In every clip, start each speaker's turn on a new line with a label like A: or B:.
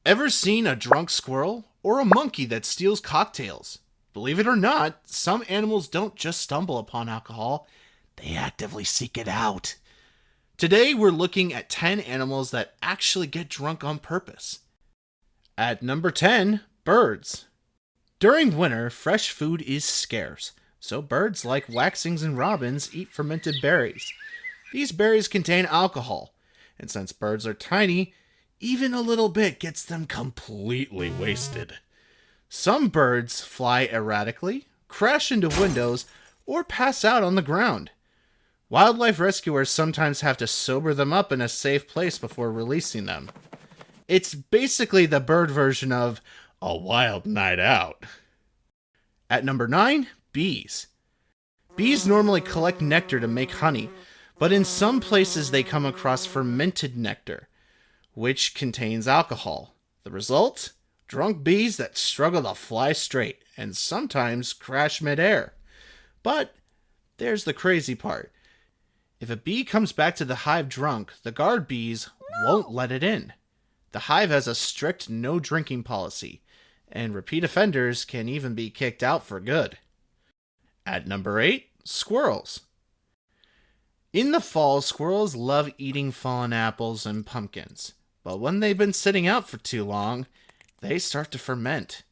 A: Ever seen a drunk squirrel or a monkey that steals cocktails? Believe it or not, some animals don't just stumble upon alcohol, they actively seek it out. Today we're looking at 10 animals that actually get drunk on purpose. At number 10, birds. During winter, fresh food is scarce, so birds like waxwings and robins eat fermented berries. These berries contain alcohol, and since birds are tiny, even a little bit gets them completely wasted. Some birds fly erratically, crash into windows, or pass out on the ground. Wildlife rescuers sometimes have to sober them up in a safe place before releasing them. It's basically the bird version of a wild night out. At number 9, bees. Bees normally collect nectar to make honey, but in some places they come across fermented nectar, which contains alcohol. The result? Drunk bees that struggle to fly straight and sometimes crash midair. But there's the crazy part. If a bee comes back to the hive drunk, the guard bees won't let it in. The hive has a strict no drinking policy, and repeat offenders can even be kicked out for good. At number 8, squirrels. In the fall, squirrels love eating fallen apples and pumpkins, but when they've been sitting out for too long, they start to ferment.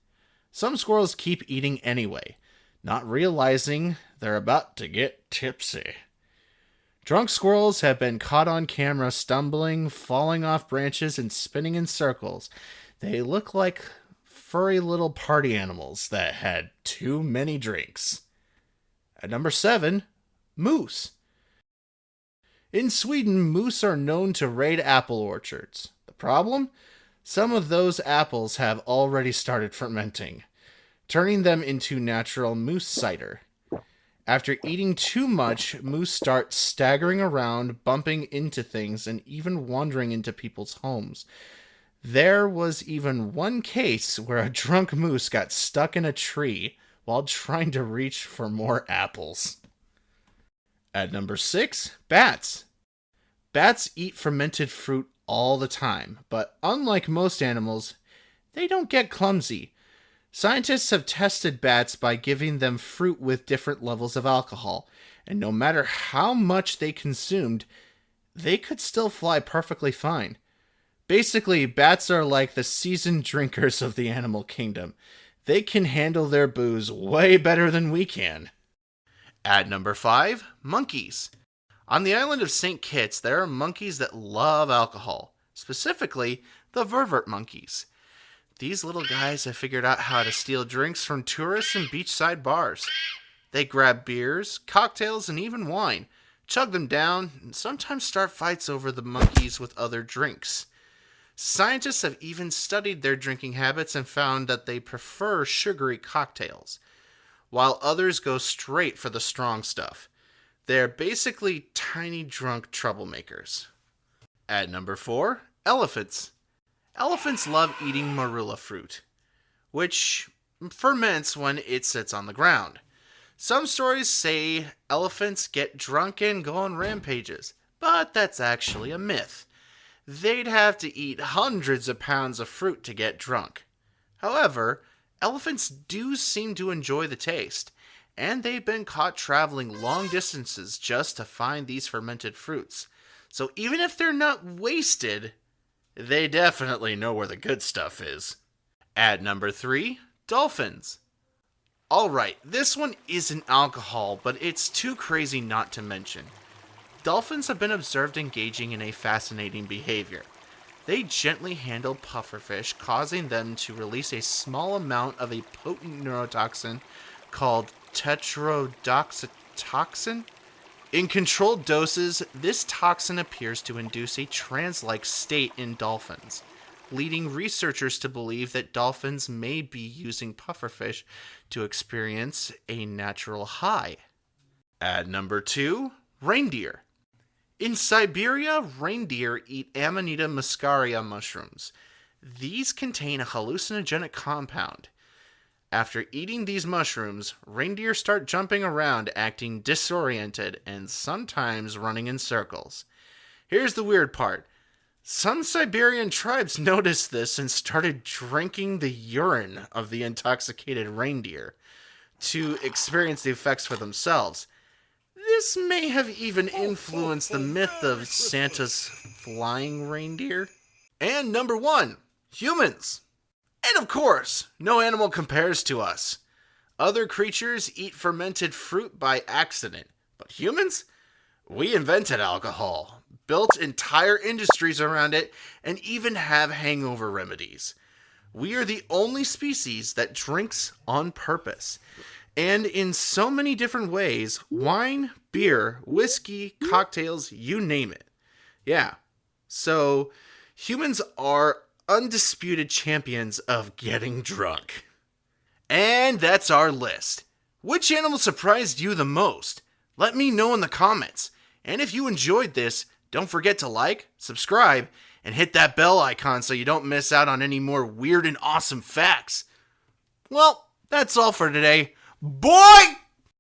A: Some squirrels keep eating anyway, not realizing they're about to get tipsy. Drunk squirrels have been caught on camera stumbling, falling off branches, and spinning in circles. They look like furry little party animals that had too many drinks. At number 7, moose. In Sweden, moose are known to raid apple orchards. The problem? Some of those apples have already started fermenting, turning them into natural moose cider. After eating too much, moose start staggering around, bumping into things, and even wandering into people's homes. There was even one case where a drunk moose got stuck in a tree while trying to reach for more apples. At number 6, bats. Bats eat fermented fruit all the time, but unlike most animals, they don't get clumsy. Scientists have tested bats by giving them fruit with different levels of alcohol, and no matter how much they consumed, they could still fly perfectly fine. Basically, bats are like the seasoned drinkers of the animal kingdom. They can handle their booze way better than we can. At number 5, monkeys. On the island of St. Kitts, there are monkeys that love alcohol, specifically the vervet monkeys. These little guys have figured out how to steal drinks from tourists and beachside bars. They grab beers, cocktails, and even wine, chug them down, and sometimes start fights over the monkeys with other drinks. Scientists have even studied their drinking habits and found that they prefer sugary cocktails, while others go straight for the strong stuff. They're basically tiny drunk troublemakers. At number 4, elephants. Elephants love eating marula fruit, which ferments when it sits on the ground. Some stories say elephants get drunk and go on rampages, but that's actually a myth. They'd have to eat hundreds of pounds of fruit to get drunk. However, elephants do seem to enjoy the taste, and they've been caught traveling long distances just to find these fermented fruits. So even if they're not wasted, they definitely know where the good stuff is. At number 3, dolphins. Alright, this one isn't alcohol, but it's too crazy not to mention. Dolphins have been observed engaging in a fascinating behavior. They gently handle pufferfish, causing them to release a small amount of a potent neurotoxin called tetrodotoxin. In controlled doses, this toxin appears to induce a trance-like state in dolphins, leading researchers to believe that dolphins may be using pufferfish to experience a natural high. At number 2, reindeer. In Siberia, reindeer eat Amanita muscaria mushrooms. These contain a hallucinogenic compound. After eating these mushrooms, reindeer start jumping around, acting disoriented, and sometimes running in circles. Here's the weird part. Some Siberian tribes noticed this and started drinking the urine of the intoxicated reindeer to experience the effects for themselves. This may have even influenced the myth of Santa's flying reindeer. And number 1, humans. And of course, no animal compares to us. Other creatures eat fermented fruit by accident, but humans? We invented alcohol, built entire industries around it, and even have hangover remedies. We are the only species that drinks on purpose. And in so many different ways, wine, beer, whiskey, cocktails, you name it. Yeah. So, humans are undisputed champions of getting drunk. And that's our list. Which animal surprised you the most? Let me know in the comments. And if you enjoyed this, don't forget to like, subscribe, and hit that bell icon so you don't miss out on any more weird and awesome facts. Well, that's all for today. Boy!